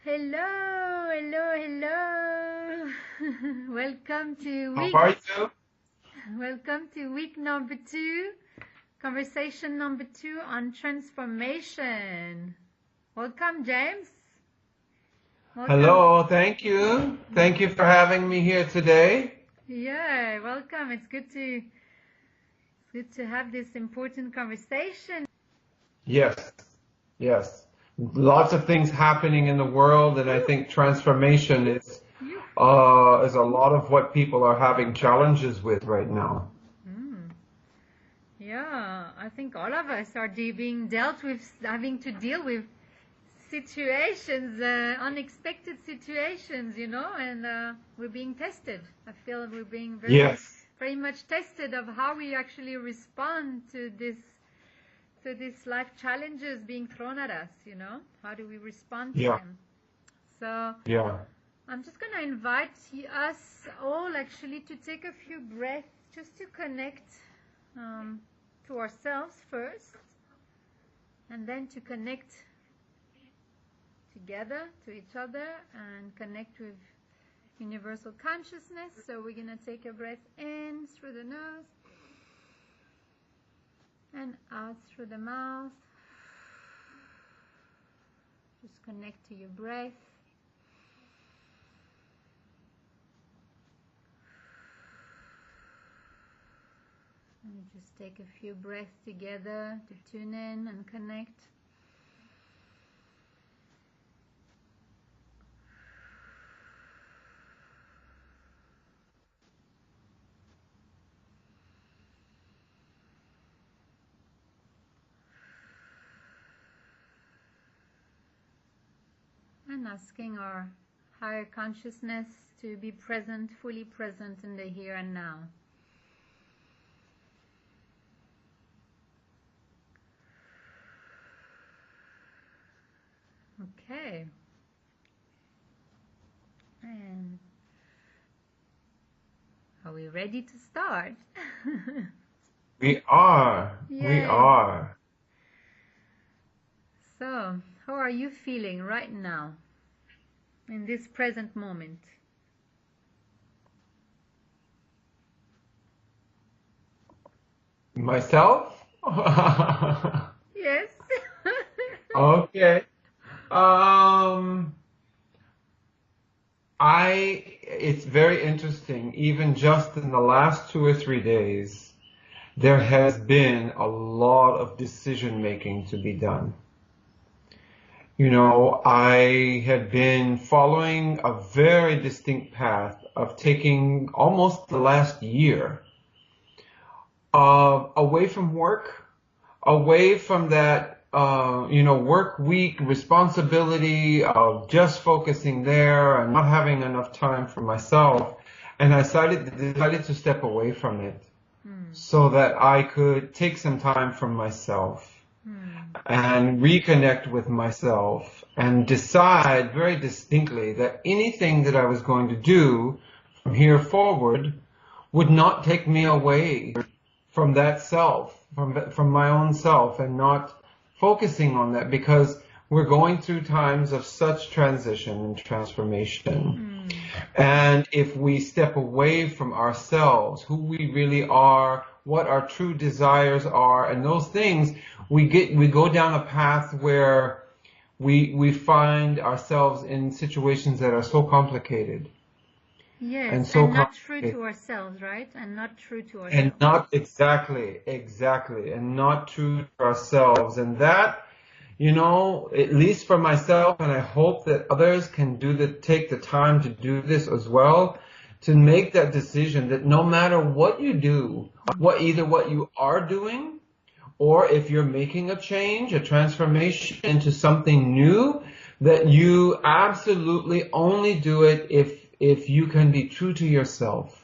Hello, hello, hello. Welcome to How week are you? welcome to week number 2, conversation number 2 on transformation. Welcome, James. Welcome. Hello, thank you. Thank you for having me here today. Yeah, welcome. It's good to have this important conversation. Yes, yes. Lots of things happening in the world, and I think transformation You. is a lot of what people are having challenges with right now. Mm. Yeah, I think all of us are being dealt with, having to deal with situations, unexpected situations, and we're being tested. I feel we're being Yes. very much tested of how we actually respond to this life challenges being thrown at us. How do we respond to Yeah. them? So Yeah. I'm just gonna invite us all actually to take a few breaths just to connect to ourselves first, and then to connect together to each other and connect with universal consciousness. So we're going to take a breath in through the nose and out through the mouth. Just connect to your breath. And just take a few breaths together to tune in and connect. And asking our higher consciousness to be present, fully present in the here and now. Okay. And are we ready to start? We are. We Yay. are. So, how are you feeling right now in this present moment? Myself? Yes. Okay. Um, it's very interesting. Even just in the last 2 or 3 days, there has been a lot of decision making to be done. I had been following a very distinct path of taking almost the last year away from work, away from that, work week responsibility of just focusing there and not having enough time for myself. And I decided to step away from it so that I could take some time for myself and reconnect with myself and decide very distinctly that anything that I was going to do from here forward would not take me away from that self, from my own self, and not focusing on that, because we're going through times of such transition and transformation. And if we step away from ourselves, who we really are, what our true desires are, and those things, we go down a path where we find ourselves in situations that are so complicated. Yes, And so and not true complicated. to ourselves, right? And not true to And ourselves. not exactly, and not true to ourselves. And that, at least for myself, and I hope that others can take the time to do this as well, to make that decision that no matter what you do, either what you are doing, or if you're making a change, a transformation into something new, that you absolutely only do it if you can be true to yourself.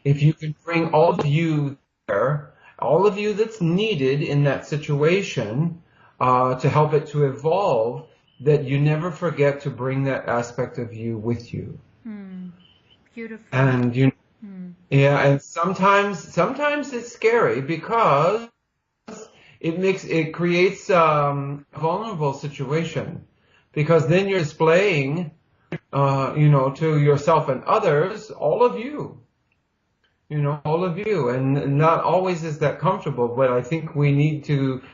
If you can bring all of you there, all of you that's needed in that situation to help it to evolve, that you never forget to bring that aspect of you with you. Beautiful. And yeah, and sometimes it's scary because it creates a vulnerable situation, because then you're displaying, to yourself and others, all of you. All of you, and not always is that comfortable, but I think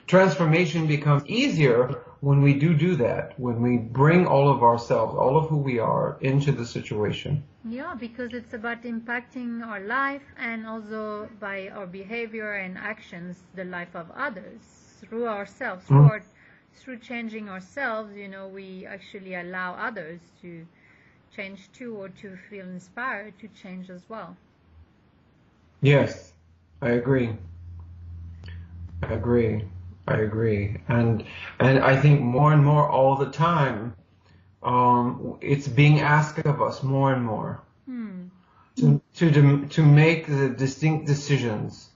transformation becomes easier when we do that, when we bring all of ourselves, all of who we are into the situation. Yeah, because it's about impacting our life and also by our behavior and actions, the life of others through ourselves, through changing ourselves, we actually allow others to change too, or to feel inspired to change as well. Yes, I agree. I agree. And I think more and more all the time, it's being asked of us more and more to make the distinct decisions,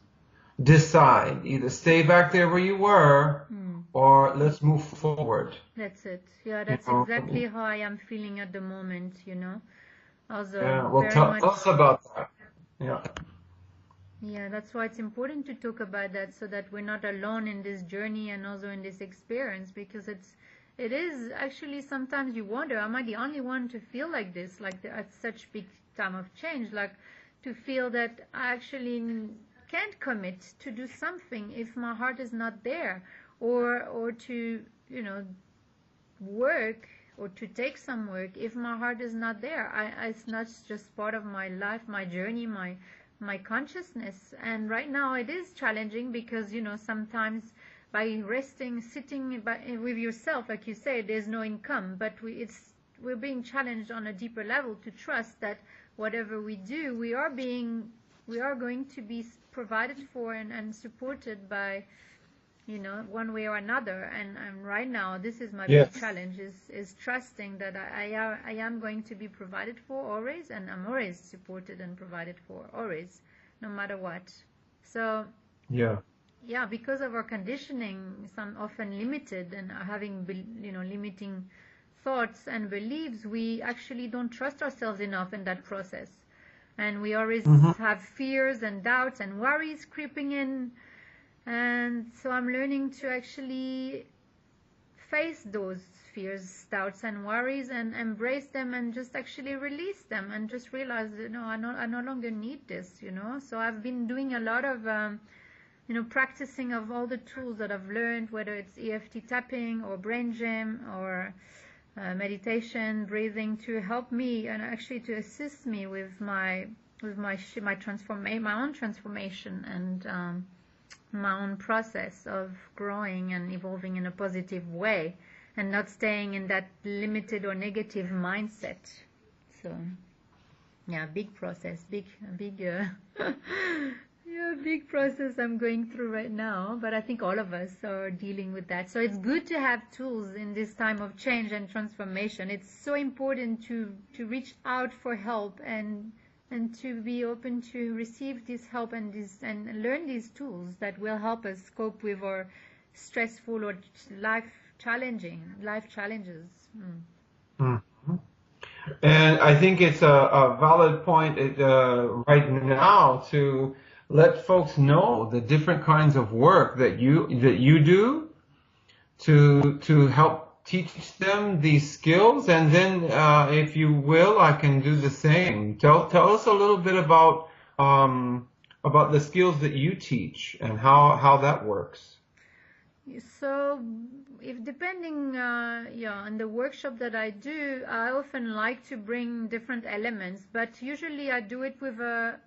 decide, either stay back there where you were, or let's move forward. That's it. Yeah, that's exactly how I am feeling at the moment, Also, yeah, well, tell us about that. Yeah. Yeah, that's why it's important to talk about that, so that we're not alone in this journey and also in this experience, because it is actually, sometimes you wonder, am I the only one to feel like this, at such big time of change, to feel that I actually can't commit to do something if my heart is not there, or to, work, or to take some work if my heart is not there. It's not just part of my life, my journey, my consciousness. And right now it is challenging because, sometimes by resting, sitting with yourself, like you say, there's no income, but we're being challenged on a deeper level to trust that whatever we do, we are going to be provided for and supported by, one way or another. And right now, this is my big challenge, is trusting that I am going to be provided for always, and I'm always supported and provided for always, no matter what. So yeah, because of our conditioning, some often limited, and having limiting thoughts and beliefs, we actually don't trust ourselves enough in that process, and we always have fears and doubts and worries creeping in. And so I'm learning to actually face those fears, doubts, and worries, and embrace them, and just actually release them, and just realize that no, I no longer need this, So I've been doing a lot of, practicing of all the tools that I've learned, whether it's EFT tapping or brain gym or meditation, breathing, to help me and actually to assist me with my own transformation and my own process of growing and evolving in a positive way, and not staying in that limited or negative mindset. So yeah, big process, big big process I'm going through right now, but I think all of us are dealing with that. So it's good to have tools in this time of change and transformation. It's so important to reach out for help and to be open to receive this help and learn these tools that will help us cope with our stressful or life challenges. And I think it's a valid point right now to let folks know the different kinds of work that you do to help teach them these skills, and then if you will, I can do the same. Tell us a little bit about the skills that you teach and how that works. So, if depending on the workshop that I do, I often like to bring different elements, but usually I do it with the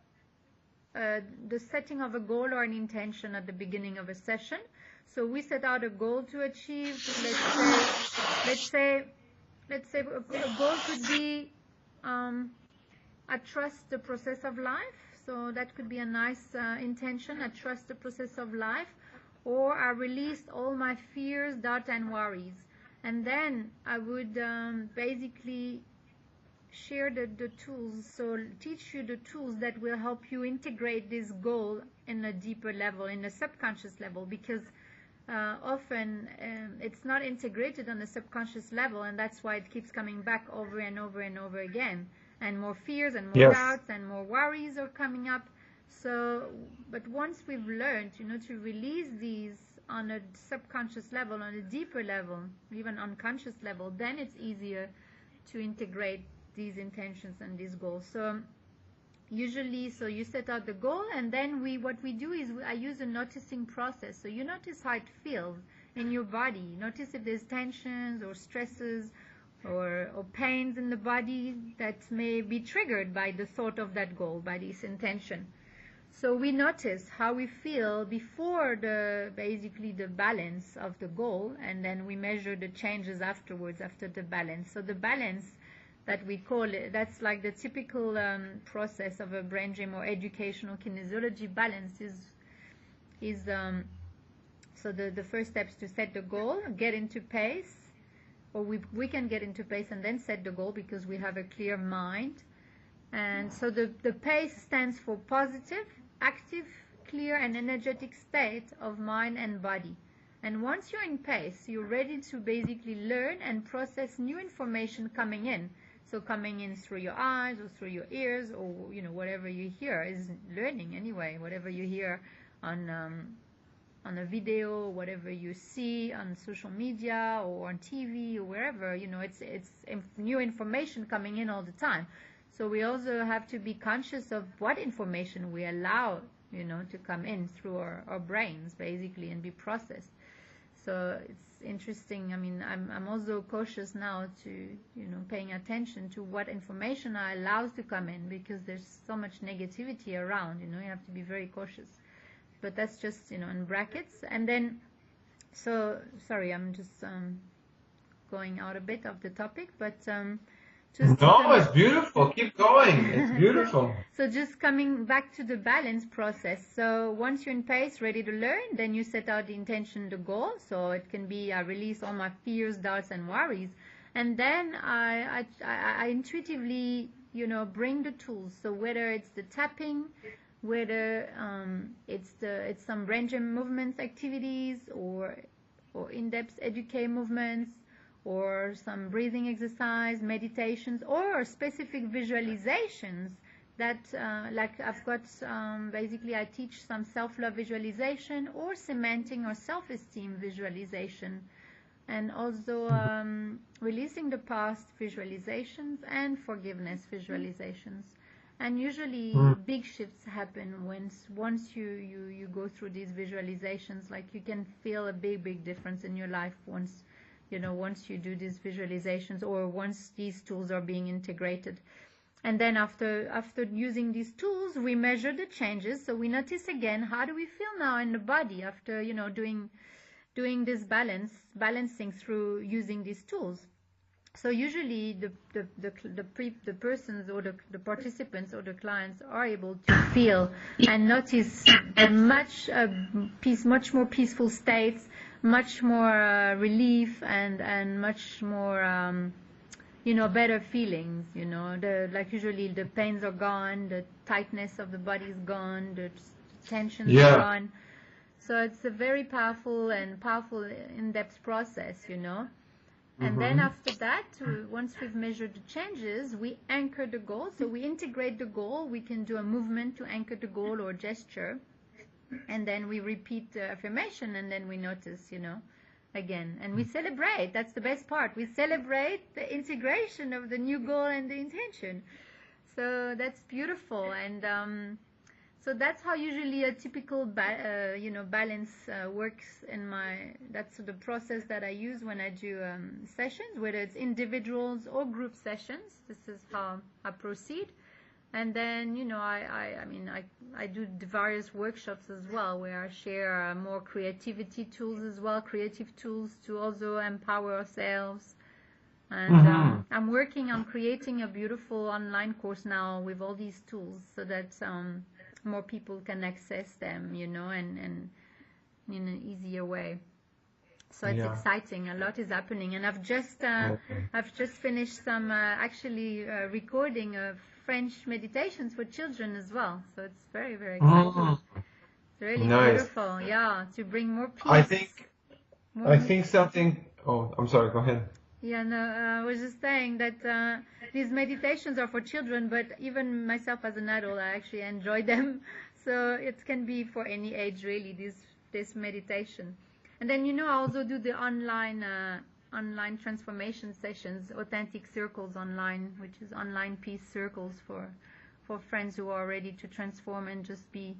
setting of a goal or an intention at the beginning of a session. So we set out a goal to achieve. Let's say a goal could be I trust the process of life. So that could be a nice intention. I trust the process of life. Or I released all my fears, doubts, and worries. And then I would basically share the tools, so teach you the tools that will help you integrate this goal in a deeper level, in a subconscious level, because often it's not integrated on the subconscious level, and that's why it keeps coming back over and over and over again, and more fears and more doubts and more worries are coming up. So, but once we've learned, to release these on a subconscious level, on a deeper level, even unconscious level, then it's easier to integrate these intentions and these goals. So usually, so you set out the goal, and then what we do is I use a noticing process. So you notice how it feels in your body. Notice if there's tensions or stresses or pains in the body that may be triggered by the thought of that goal, by this intention. So we notice how we feel before basically the balance of the goal, and then we measure the changes afterwards, after the balance. So the balance that we call it, that's like the typical process of a brain gym or educational kinesiology. Balance is so the first step is to set the goal, get into pace, or we can get into pace and then set the goal because we have a clear mind. And so the pace stands for positive, active, clear, and energetic state of mind and body. And once you're in pace, you're ready to basically learn and process new information coming in. So coming in through your eyes or through your ears, or whatever you hear is learning anyway. Whatever you hear on a video, whatever you see on social media or on TV or wherever, it's new information coming in all the time. So we also have to be conscious of what information we allow, to come in through our brains, basically, and be processed. So it's interesting. I mean, I'm also cautious now to, paying attention to what information I allow to come in, because there's so much negativity around, you have to be very cautious. But that's just, in brackets. And then, so, sorry, I'm just going out a bit of the topic, but no, it's beautiful. Keep going. It's beautiful. So just coming back to the balance process. So once you're in pace, ready to learn, then you set out the intention, the goal. So it can be I release all my fears, doubts, and worries. And then I intuitively, bring the tools. So whether it's the tapping, whether it's some range of movements activities or in-depth educate movements, or some breathing exercise, meditations, or specific visualizations that, like I've got, basically I teach some self-love visualization or cementing or self-esteem visualization, and also releasing the past visualizations and forgiveness visualizations. And usually big shifts happen once you go through these visualizations. Like you can feel a big difference in your life once you do these visualizations, or once these tools are being integrated. And then after using these tools, we measure the changes. So we notice again, how do we feel now in the body after, doing this balancing through using these tools. So usually the persons or the participants or the clients are able to feel and notice much more peaceful states, much more relief, and much more better feelings. Like usually the pains are gone, the tightness of the body is gone, the tensions are gone. So it's a very powerful in-depth process, And then after that, once we've measured the changes, we anchor the goal. So we integrate the goal. We can do a movement to anchor the goal or gesture. And then we repeat the affirmation, and then we notice, again. And we celebrate. That's the best part. We celebrate the integration of the new goal and the intention. So that's beautiful. And so that's how usually a typical balance works that's the process that I use when I do sessions, whether it's individuals or group sessions. This is how I proceed. And then, I do the various workshops as well, where I share more creativity tools as well, creative tools to also empower ourselves. And I'm working on creating a beautiful online course now with all these tools, so that more people can access them, and in an easier way. So it's exciting. A lot is happening, and I've just finished some recording of French meditations for children as well. So it's very, very exciting. It's really beautiful. Yeah, to bring more peace. I think something. Oh, I'm sorry. Go ahead. Yeah, no, I was just saying that these meditations are for children, but even myself as an adult, I actually enjoy them. So it can be for any age, really, this meditation. And then, I also do the online transformation sessions, authentic circles online, which is online peace circles for friends who are ready to transform and just be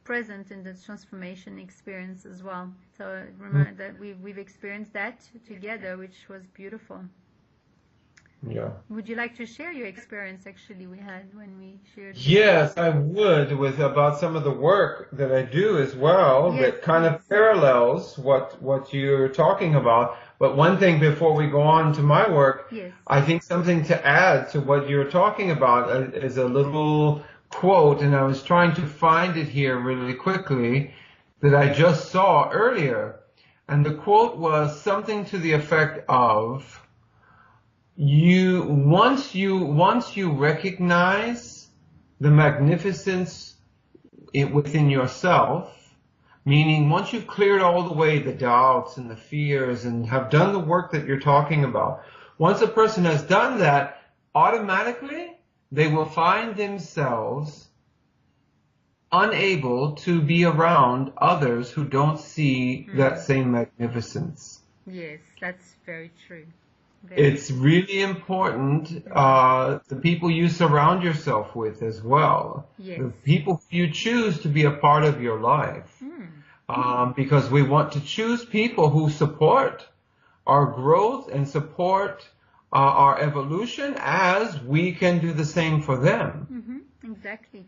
present in the transformation experience as well. So remember that we've experienced that together, which was beautiful. Yeah. Would you like to share your experience actually we had when we shared? Yes, I would, with about some of the work that I do as well, Yes, that kind yes. of parallels what you're talking about. But one thing before we go on to my work, Yes. I think something to add to what you're talking about is a little quote, and I was trying to find it here really quickly, that I just saw earlier. And the quote was something to the effect of, once you recognize the magnificence within yourself, meaning once you've cleared all the way the doubts and the fears and have done the work that you're talking about, once a person has done that, automatically they will find themselves unable to be around others who don't see that same magnificence. Yes, that's very true. It's really important, the people you surround yourself with as well. Yes. The people you choose to be a part of your life. Because we want to choose people who support our growth and support our evolution, as we can do the same for them. Exactly.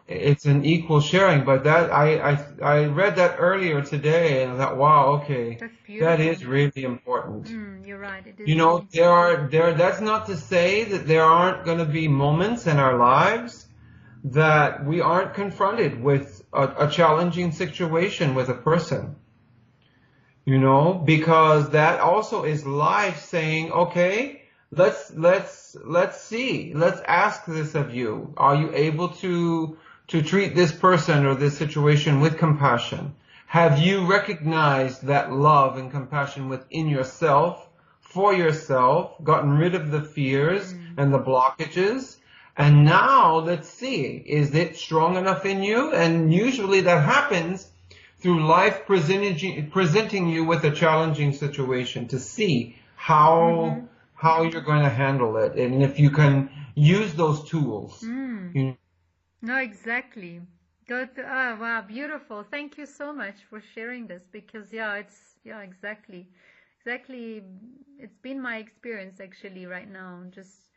It's an equal sharing. But that I read that earlier today, and I thought, wow, okay, That's beautiful. that is really important. You're right. It is That's not to say that there aren't going to be moments in our lives that we aren't confronted with a challenging situation with a person. Because that also is life saying, okay, let's see, let's ask this of you. Are you able to treat this person or this situation with compassion? Have you recognized that love and compassion within yourself, for yourself, gotten rid of the fears and the blockages? And now let's see, is it strong enough in you? And usually that happens through life presenting you with a challenging situation to see how you're going to handle it, and if you can use those tools. No, exactly. Oh, wow, beautiful. Thank you so much for sharing this, because exactly. It's been my experience actually right now, just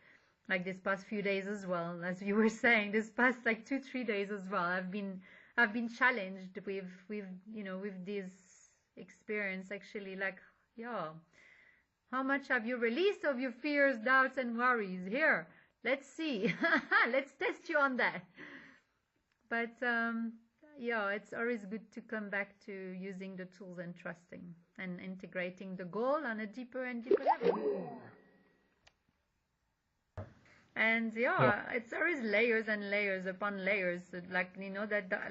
like this past few days as well, as you were saying, this past like 2-3 days as well. I've been challenged with this experience actually, like, how much have you released of your fears, doubts, and worries? Here, let's see. Let's test you on that. But it's always good to come back to using the tools and trusting and integrating the goal on a deeper and deeper level. And it's always layers and layers upon layers, like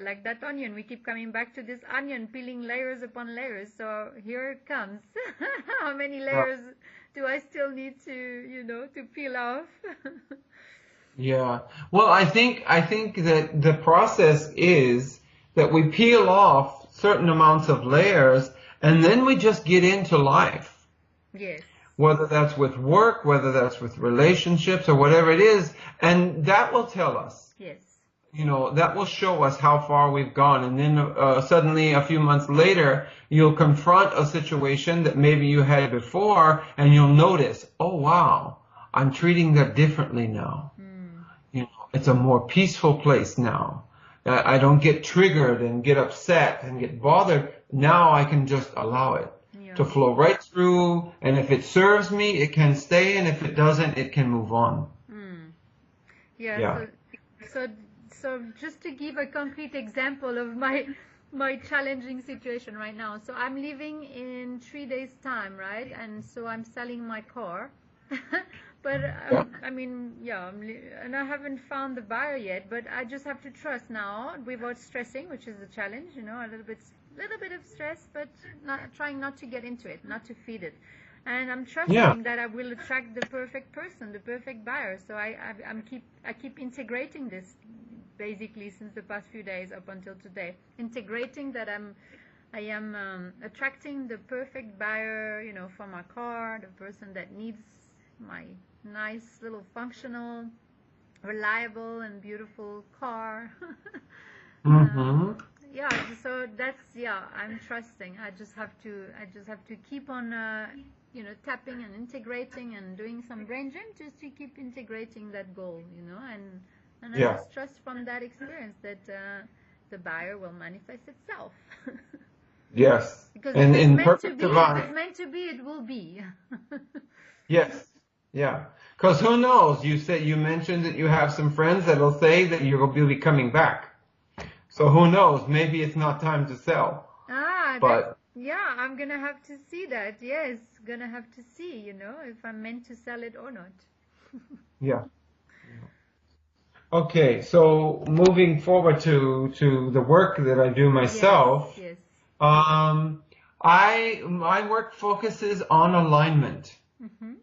like that onion. We keep coming back to this onion, peeling layers upon layers. So here it comes. How many layers do I still need to peel off? Yeah. Well, I think that the process is that we peel off certain amounts of layers, and then we just get into life. Yes. Whether that's with work, whether that's with relationships, or whatever it is, and that will tell us. Yes. That will show us how far we've gone, and then suddenly a few months later, you'll confront a situation that maybe you had before, and you'll notice, oh wow, I'm treating that differently now. It's a more peaceful place now. I don't get triggered and get upset and get bothered. Now I can just allow it to flow right through, and if it serves me, it can stay, and if it doesn't, it can move on. So just to give a concrete example of my challenging situation right now. So I'm leaving in 3 days' time, right? And so I'm selling my car. But and I haven't found the buyer yet, but I just have to trust now without stressing, which is the challenge, a little bit of stress, but trying not to get into it, not to feed it. And I'm trusting that I will attract the perfect person, the perfect buyer. So I keep integrating this basically since the past few days up until today, integrating that I am attracting the perfect buyer, you know, for my car, the person that needs my nice little functional, reliable and beautiful car. Mm-hmm. Yeah, so that's, yeah, I'm trusting. I just have to keep on, you know, tapping and integrating and doing some brain gym just to keep integrating that goal, you know, and I Yeah. just trust from that experience that the buyer will manifest itself. Yes. Because if And it's in meant to perfect be, if divine. it's meant to be, it will be. Yes. Yeah. Because who knows? You mentioned that you have some friends that'll say that you'll be coming back. So who knows? Maybe it's not time to sell. That's, But yeah, I'm gonna have to see that. Yes, gonna have to see, you know, if I'm meant to sell it or not. yeah. Okay. So moving forward to the work that I do Yes, myself, yes. um, my work focuses on alignment. Mm-hmm.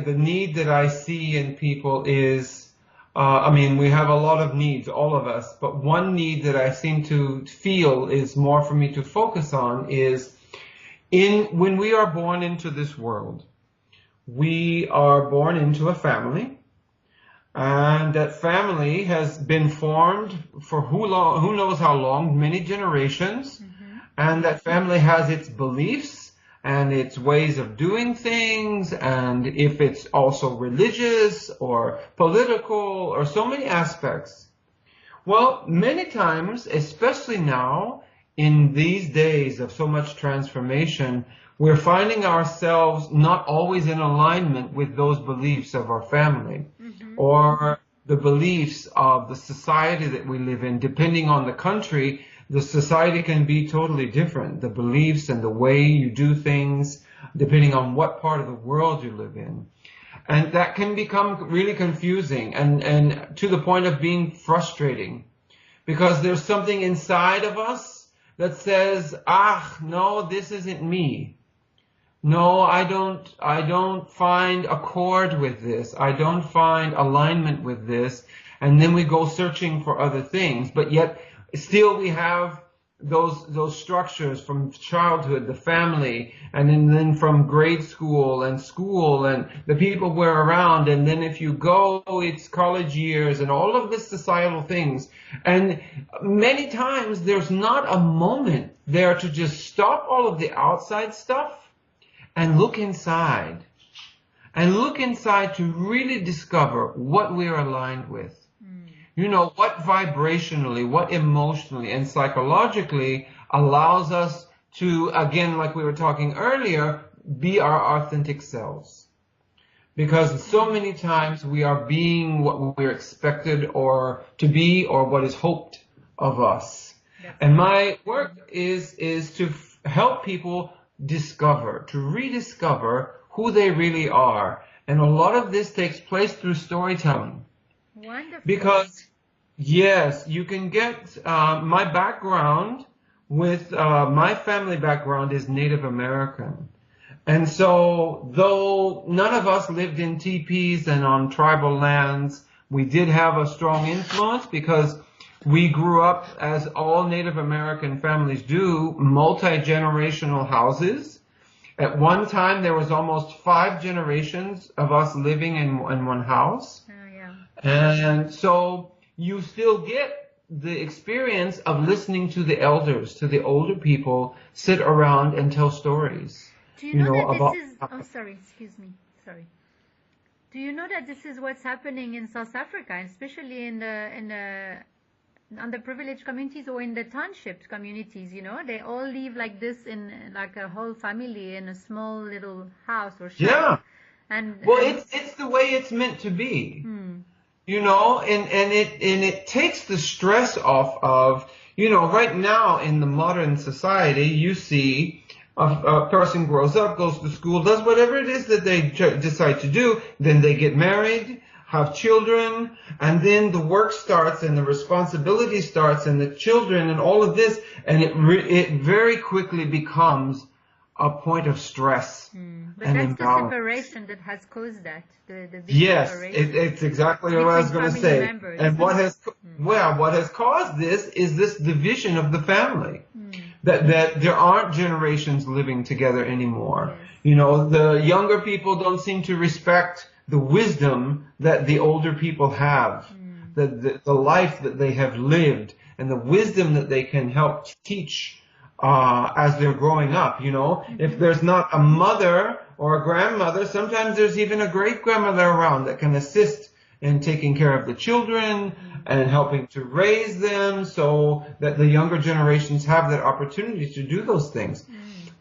The need that I see in people is, I mean, we have a lot of needs, all of us, but one need that I seem to feel is more for me to focus on is when we are born into this world, we are born into a family, and that family has been formed for who knows how long, many generations, Mm-hmm. and that family has its beliefs and its ways of doing things, and if it's also religious or political or so many aspects. Well, many times, especially now, in these days of so much transformation, we're finding ourselves not always in alignment with those beliefs of our family Mm-hmm. or the beliefs of the society that we live in. Depending on the country, the society can be totally different. The beliefs and the way you do things, depending on what part of the world you live in. And that can become really confusing and to the point of being frustrating because there's something inside of us that says, no, this isn't me. No, I don't find accord with this. I don't find alignment with this. And then we go searching for other things, but yet still we have those structures from childhood, the family, and then from grade school and the people we're around, and then if you go, it's college years and all of this societal things. And many times there's not a moment there to just stop all of the outside stuff and look inside. And look inside to really discover what we're aligned with. You know, what vibrationally, what emotionally and psychologically allows us to, again, like we were talking earlier, be our authentic selves. Because so many times we are being what we're expected or to be or what is hoped of us. And my work is to help people discover, to rediscover who they really are. And a lot of this takes place through storytelling. Wonderful. Because, yes, you can get my background with my family background is Native American. And so, though none of us lived in teepees and on tribal lands, we did have a strong influence because we grew up, as all Native American families do, multi-generational houses. At one time, there was almost 5 generations of us living in one house. And so you still get the experience of listening to the elders, to the older people, sit around and tell stories. Do you know that this is... Oh, sorry, excuse me. Sorry. Do you know that this is what's happening in South Africa, especially in the underprivileged communities or in the township communities, you know? They all live like this in like a whole family in a small little house or shack. Yeah. Well, and it's the way it's meant to be. You know, and it takes the stress off of, you know, right now in the modern society, you see a person grows up, goes to school, does whatever it is that they decide to do, then they get married, have children, and then the work starts and the responsibility starts and the children and all of this, and it very quickly becomes a point of stress But and that's the imbalance. separation that has caused that, the big Yes, separation it's exactly what I was between going to family say. members. And what has caused this is this division of the family. That there aren't generations living together anymore. Yes. You know, the younger people don't seem to respect the wisdom that the older people have, the life that they have lived, and the wisdom that they can help teach as they're growing up. You know, if there's not a mother or a grandmother, sometimes there's even a great grandmother around that can assist in taking care of the children and helping to raise them so that the younger generations have that opportunity to do those things.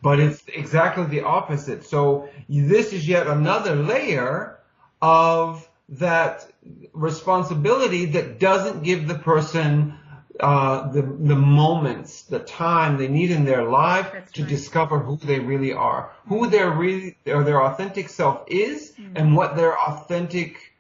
But it's exactly the opposite. So this is yet another layer of that responsibility that doesn't give the person the moments, the time they need in their life to discover who they really are, who their authentic self is, and what their authentic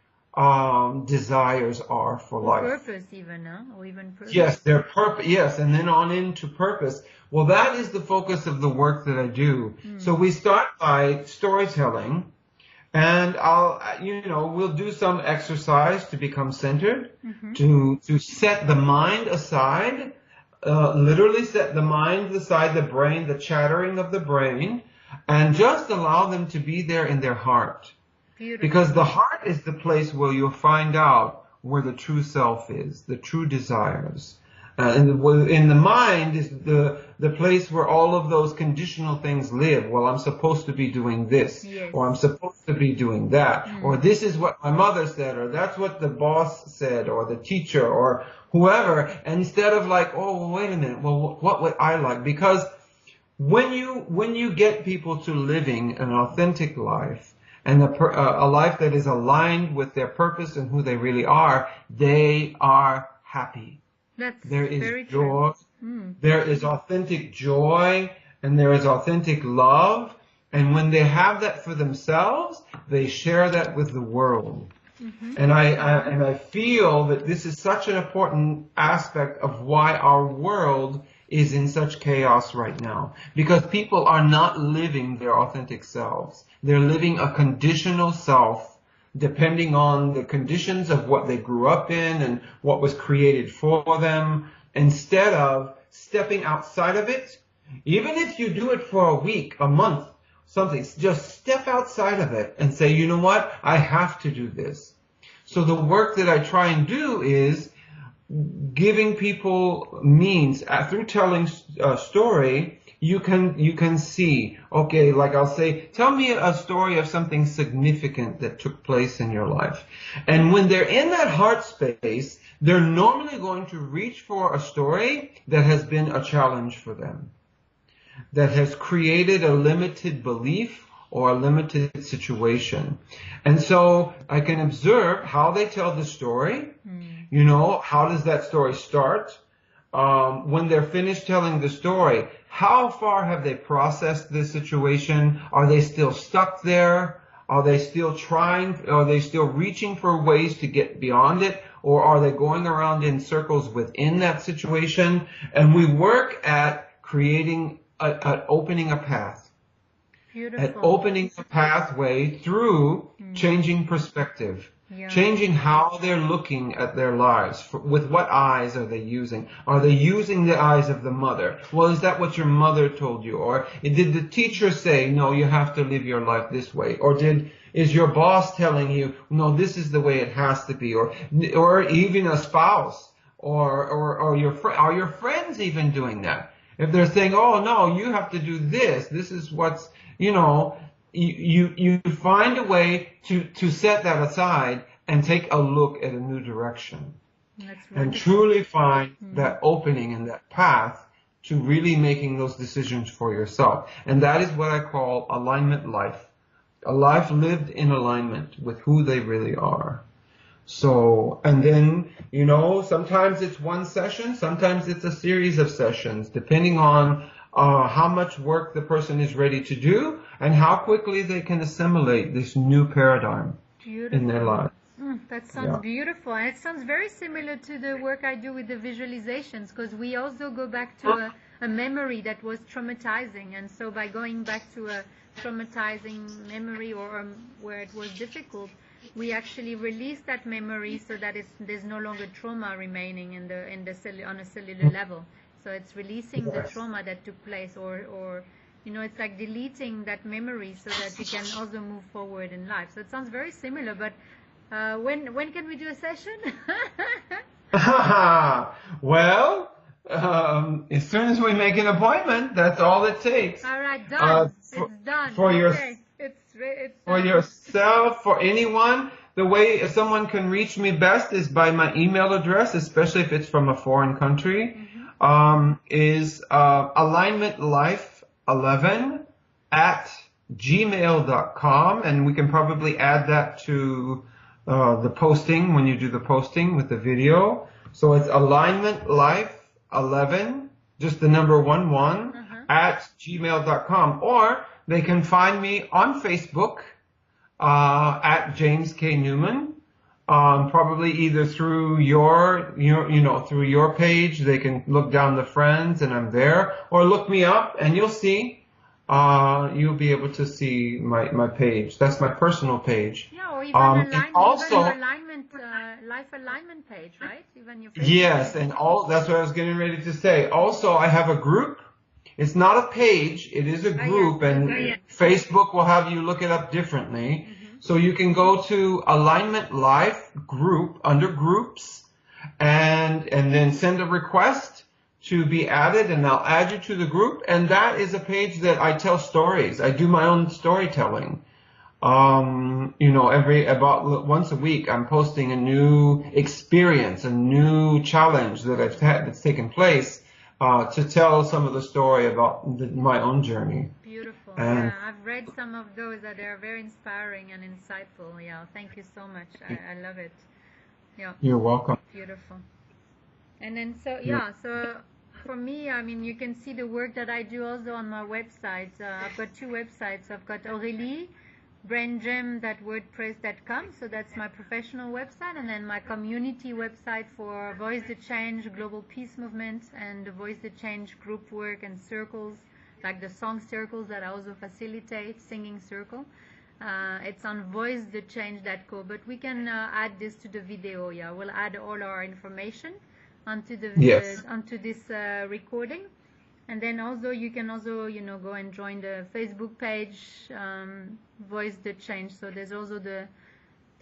desires are for life. Purpose even, or even purpose. Yes, their purpose. Yes, and then on into purpose. Well, that is the focus of the work that I do. So we start by storytelling, and we'll do some exercise to become centered, to set the mind aside, literally set the mind aside, the brain, the chattering of the brain, and just allow them to be there in their heart. Beautiful. Because the heart is the place where you'll find out where the true self is, the true desires. And in the mind is the place where all of those conditional things live. Well, I'm supposed to be doing this, yes, or I'm supposed to be doing that, or this is what my mother said, or that's what the boss said, or the teacher, or whoever. And instead of like, oh, well, wait a minute, well, what would I like? Because when you get people to living an authentic life, and a life that is aligned with their purpose and who they really are, they are happy. There is very joy, true. There is authentic joy, and there is authentic love. And when they have that for themselves, they share that with the world. And I feel that this is such an important aspect of why our world is in such chaos right now. Because people are not living their authentic selves. They're living a conditional self, depending on the conditions of what they grew up in and what was created for them, instead of stepping outside of it. Even if you do it for a week, a month, something, just step outside of it and say, you know what, I have to do this. So the work that I try and do is giving people means, through telling a story, you can see, okay, like I'll say, tell me a story of something significant that took place in your life. And when they're in that heart space, they're normally going to reach for a story that has been a challenge for them, that has created a limited belief or a limited situation. And so I can observe how they tell the story. You know, how does that story start? When they're finished telling the story, how far have they processed this situation? Are they still stuck there? Are they still trying? Are they still reaching for ways to get beyond it? Or are they going around in circles within that situation? And we work at creating, at opening a path. Beautiful. At opening a pathway through changing perspective. Yeah. Changing how they're looking at their lives. With what eyes are they using? Are they using the eyes of the mother? Well, is that what your mother told you? Or did the teacher say, no, you have to live your life this way? Or is your boss telling you, no, this is the way it has to be? Or even a spouse or are your friends even doing that? If they're saying, oh, no, you have to do this. This is what's, you know, you find a way to set that aside and take a look at a new direction. And truly find that opening and that path to really making those decisions for yourself. And that is what I call alignment life. A life lived in alignment with who they really are. So, and then, you know, sometimes it's one session, sometimes it's a series of sessions, depending on how much work the person is ready to do and how quickly they can assimilate this new paradigm in their life. That sounds beautiful. And it sounds very similar to the work I do with the visualizations, because we also go back to a memory that was traumatizing. And so by going back to a traumatizing memory or where it was difficult, we actually release that memory so that there's no longer trauma remaining on a cellular level. So it's releasing the trauma that took place, or it's like deleting that memory so that you can also move forward in life. So it sounds very similar, but when can we do a session? Well, as soon as we make an appointment, that's all it takes. All right, done. It's done. For Okay. For yourself, for anyone, the way someone can reach me best is by my email address, especially if it's from a foreign country, is alignmentlife11@gmail.com, and we can probably add that to the posting when you do the posting with the video. So it's alignmentlife11, just the number 11, at gmail.com, or they can find me on Facebook at James K. Newman. Probably either through through your page. They can look down the friends, and I'm there, or look me up, and you'll see. You'll be able to see my page. That's my personal page. Yeah, or even life alignment page, right? Even your Facebook yes, page. and that's what I was getting ready to say. Also, I have a group. It's not a page, it is a group, and Facebook will have you look it up differently. So you can go to Alignment Life group under groups, and then send a request to be added, and I'll add you to the group. And that is a page that I tell stories. I do my own storytelling. About once a week, I'm posting a new experience, a new challenge that I've had that's taken place. To tell some of the story about my own journey. Beautiful. Yeah, I've read some of those that are very inspiring and insightful. Yeah, thank you so much. I love it. Yeah. You're welcome. Beautiful. And then so for me, I mean, you can see the work that I do also on my website. I've got 2 websites. I've got Aurelie, braingem.wordpress.com, so that's my professional website, and then my community website for Voice the Change Global Peace Movement and the Voice the Change group work and circles, like the song circles that I also facilitate, singing circle. It's on voicethechange.co, but we can add this to the video. Yeah, we'll add all our information onto onto this recording. And then also you can also go and join the Facebook page, Voice the Change. So there's also the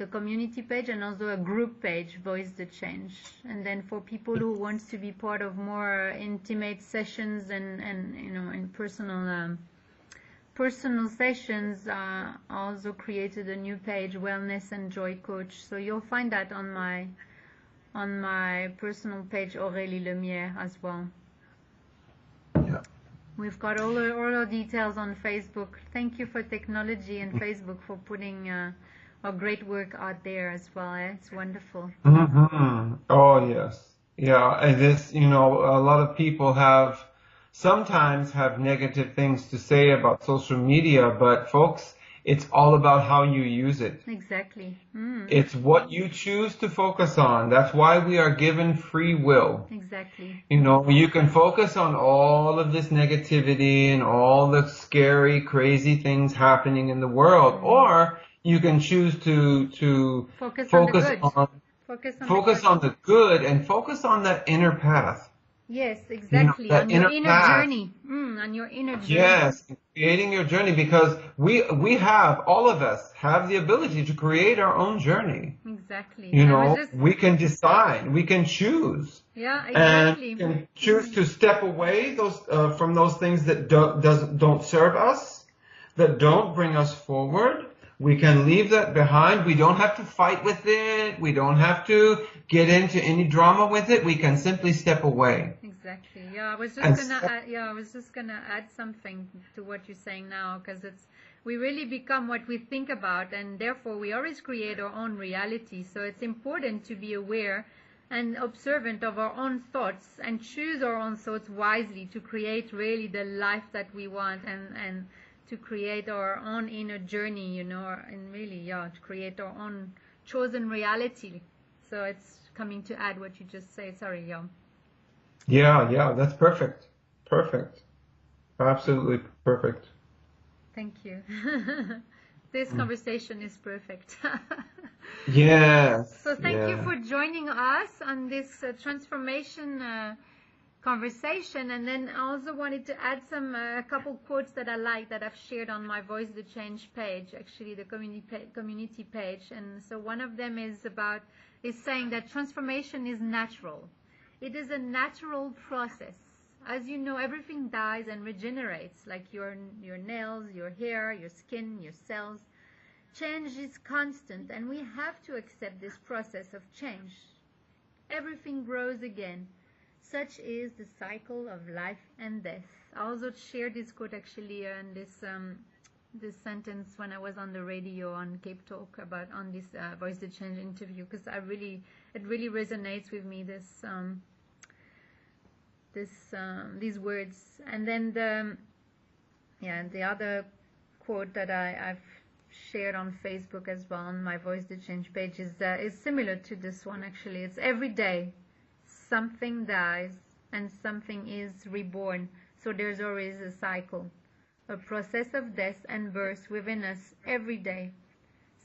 community page and also a group page, Voice the Change. And then for people who want to be part of more intimate sessions and in personal sessions, I also created a new page, Wellness and Joy Coach. So you'll find that on my personal page, Aurelie Lemiere, as well. We've got all our details on Facebook. Thank you for technology and Facebook for putting our great work out there as well. It's wonderful. Oh, yes. Yeah, and this, a lot of people sometimes have negative things to say about social media, but folks, it's all about how you use it. Exactly. It's what you choose to focus on. That's why we are given free will. Exactly. You can focus on all of this negativity and all the scary, crazy things happening in the world, or you can choose to focus on the good and focus on that inner path. Yes, exactly. On your inner journey. On your inner journey. Yes, creating your journey, because we have, all of us have the ability to create our own journey. Exactly. We can decide, we can choose. Yeah, exactly. And we can choose to step away from those things that don't serve us, that don't bring us forward. We can leave that behind. We don't have to fight with it. We don't have to get into any drama with it. We can simply step away. Exactly. Yeah, I was just gonna add something to what you're saying now, because we really become what we think about, and therefore we always create our own reality. So it's important to be aware and observant of our own thoughts and choose our own thoughts wisely to create really the life that we want, and to create our own inner journey, and really, to create our own chosen reality. So it's coming to add what you just said. Sorry, Yeah, that's perfect. perfect. Absolutely perfect. Thank you. This conversation is perfect. Yes. So thank you Yeah. for joining us on this transformation conversation. And then I also wanted to add a couple quotes that I like that I've shared on my Voice the Change page, actually the community page. And so one of them is saying that transformation is natural. It is a natural process. As you know, everything dies and regenerates, like your nails, your hair, your skin, your cells. Change is constant, and we have to accept this process of change. Everything grows again. Such is the cycle of life and death. I also shared this quote actually and this sentence when I was on the radio on Cape Talk on this Voice the Change interview, because it really resonates with me, these words. And then the other quote that I've shared on Facebook as well on my Voice the Change page is similar to this one actually. It's every day something dies and something is reborn. So there's always a cycle, a process of death and birth within us every day.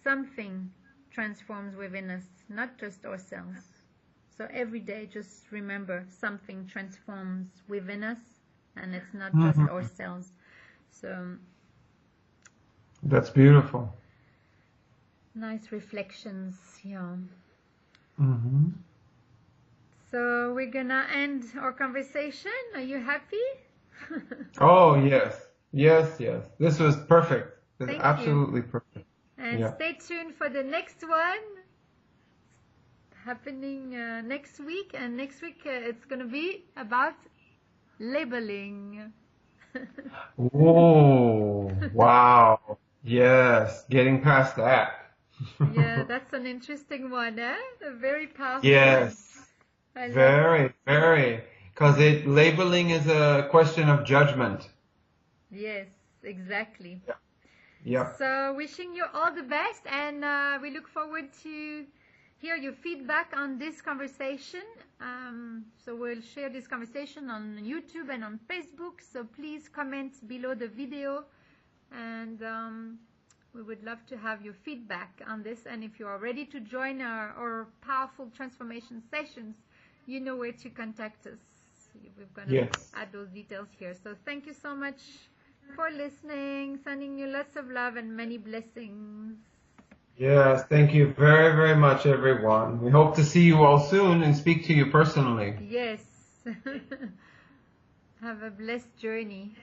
Something transforms within us, not just ourselves. So every day, just remember, something transforms within us, and it's not just ourselves. So That's beautiful. nice reflections, yeah. Mm-hmm. So we're gonna end our conversation. Are you happy? Oh, yes. Yes, yes. This was perfect. This is Thank absolutely perfect. And Yeah. stay tuned for the next one happening next week. And next week it's gonna be about labeling. Oh, wow. Yes, getting past that. Yeah, that's an interesting one, eh? A very powerful one. Yes, I love it. very, very. Because labeling is a question of judgment. Yes, exactly. Yep. So wishing you all the best, and we look forward to hear your feedback on this conversation. So we'll share this conversation on YouTube and on Facebook. So please comment below the video, and we would love to have your feedback on this. And if you are ready to join our powerful transformation sessions, you know where to contact us. We're going to Yes. add those details here. So thank you so much for listening. Sending you lots of love and many blessings. Yes, thank you very, very much, everyone. We hope to see you all soon and speak to you personally. Yes. Have a blessed journey.